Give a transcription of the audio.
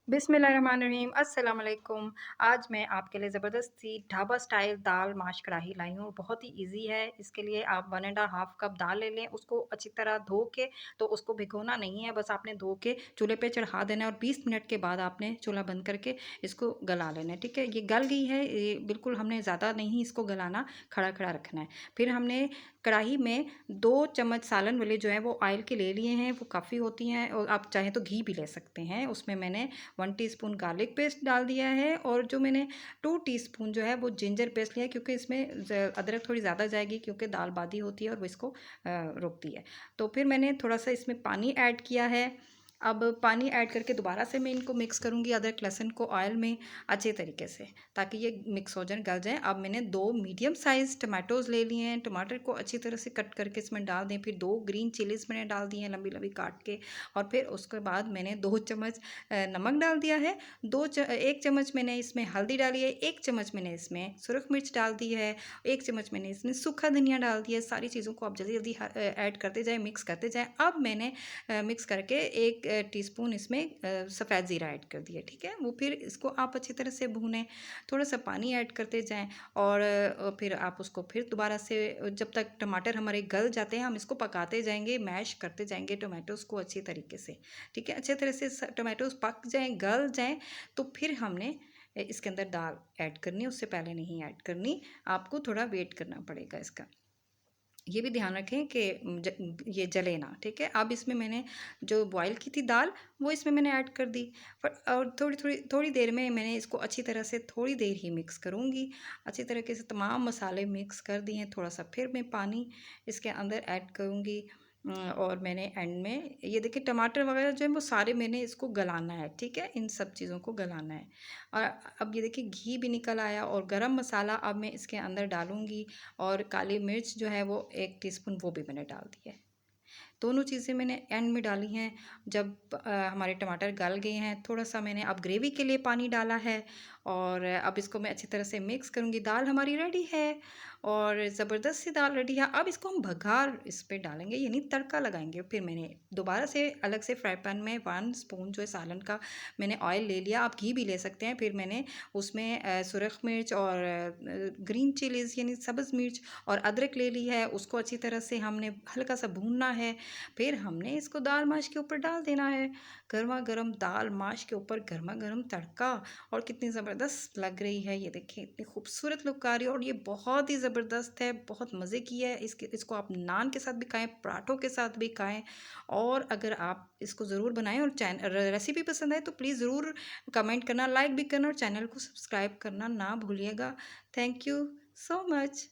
बिस्मिल्लाहिर्रहमानिर्रहीम, अस्सलाम वालेकुम। आज मैं आपके लिए ज़बरदस्त सी ढाबा स्टाइल दाल माश कढ़ाई लाई हूँ। बहुत ही ईज़ी है। इसके लिए आप 1 एंड हाफ़ कप दाल ले लें, उसको अच्छी तरह धो के, तो उसको भिगोना नहीं है, बस आपने धो के चूल्हे पे चढ़ा देना है और 20 मिनट के बाद आपने चूल्हा बंद करके इसको गला लेना है, ठीक है? ये गल गई है, ये बिल्कुल हमने ज़्यादा नहीं इसको गलाना, खड़ा-खड़ा रखना है। फिर हमने कढ़ाई में 2 चम्मच सालन वाले जो हैं वो ऑयल के ले लिए हैं, वो काफ़ी होती हैं और आप चाहें तो घी भी ले सकते हैं। उसमें मैंने 1 टीस्पून गार्लिक पेस्ट डाल दिया है और जो मैंने 2 टीस्पून जो है वो जिंजर पेस्ट लिया है, क्योंकि इसमें अदरक थोड़ी ज़्यादा जाएगी, क्योंकि दाल बादी होती है और वो इसको रोकती है। तो फिर मैंने थोड़ा सा इसमें पानी ऐड किया है। अब पानी ऐड करके दोबारा से मैं इनको मिक्स करूँगी अदरक लहसुन को ऑयल में अच्छे तरीके से, ताकि ये मिक्स हो जाए, गल जाए। अब मैंने 2 मीडियम साइज़ टमाटोज़ ले लिए हैं। टमाटर को अच्छी तरह से कट करके इसमें डाल दें। फिर 2 ग्रीन चिलीज़ मैंने डाल दी हैं लंबी-लंबी काट के, और फिर उसके बाद मैंने 2 चम्मच नमक डाल दिया है। 1 चम्मच मैंने इसमें हल्दी डाली है, 1 चम्मच मैंने इसमें सुरख मिर्च डाल दी है, 1 चम्मच मैंने इसमें सूखा धनिया डाल दिया है। सारी चीज़ों को आप जल्दी-जल्दी ऐड करते जाएँ, मिक्स करते जाएँ। अब मैंने मिक्स करके 1 टीस्पून इसमें सफ़ेद ज़ीरा ऐड कर दिया, ठीक है? वो फिर इसको आप अच्छी तरह से भूनें, थोड़ा-सा पानी ऐड करते जाएँ और फिर आप उसको फिर दोबारा से जब तक टमाटर हमारे गल जाते हैं, हम इसको पकाते जाएँगे, मैश करते जाएँगे टोमेटोज़ को अच्छी तरीके से, ठीक है? अच्छे तरह से टोमेटोज़ पक जाएँ, गल जाएँ, तो फिर हमने इसके अंदर दाल ऐड करनी है, उससे पहले नहीं ऐड करनी। आपको थोड़ा वेट करना पड़ेगा इसका। ये भी ध्यान रखें कि ये जले ना, ठीक है? अब इसमें मैंने जो बॉयल की थी दाल, वो इसमें मैंने ऐड कर दी। और थोड़ी देर में मैंने इसको अच्छी तरह से थोड़ी देर ही मिक्स करूँगी। अच्छी तरीके से तमाम मसाले मिक्स कर दिए हैं। थोड़ा-सा फिर मैं पानी इसके अंदर ऐड करूँगी। और मैंने एंड में ये देखिए टमाटर वगैरह जो है वो सारे मैंने इसको गलाना है, ठीक है? इन सब चीज़ों को गलाना है। और अब ये देखिए घी भी निकल आया और गरम मसाला अब मैं इसके अंदर डालूँगी, और काली मिर्च जो है वो 1 टीस्पून वो भी मैंने डाल दी है। दोनों चीज़ें मैंने एंड में डाली हैं। जब हमारे टमाटर गल गए हैं, थोड़ा-सा मैंने अब ग्रेवी के लिए पानी डाला है और अब इसको मैं अच्छी तरह से मिक्स करूँगी। दाल हमारी रेडी है और ज़बरदस्त सी दाल रेडी है। अब इसको हम बघार इस पे डालेंगे, यानी तड़का लगाएँगे। फिर मैंने दोबारा से अलग से फ्राई पैन में 1 स्पून जो है सालन का मैंने ऑयल ले लिया। आप घी भी ले सकते हैं। फिर मैंने उसमें सुरख मिर्च और ग्रीन चिलीज़ यानी सब्ज़ मिर्च और अदरक ले ली है। उसको अच्छी तरह से हमने हल्का-सा भूनना है। फिर हमने इसको दाल माश के ऊपर डाल देना है। गरमा-गरम दाल माश के ऊपर गरमा-गरम तड़का, और कितनी ज़बरदस्त लग रही है। ये देखिए इतनी खूबसूरत लुक आ रही है और ये बहुत ही ज़बरदस्त है, बहुत मज़े की है। इसको आप नान के साथ भी खाएँ, पराठों के साथ भी खाएँ। और अगर आप इसको ज़रूर बनाएँ और रेसिपी पसंद आए तो प्लीज़ ज़रूर कमेंट करना, लाइक भी करना और चैनल को सब्सक्राइब करना ना भूलिएगा। Thank you so much.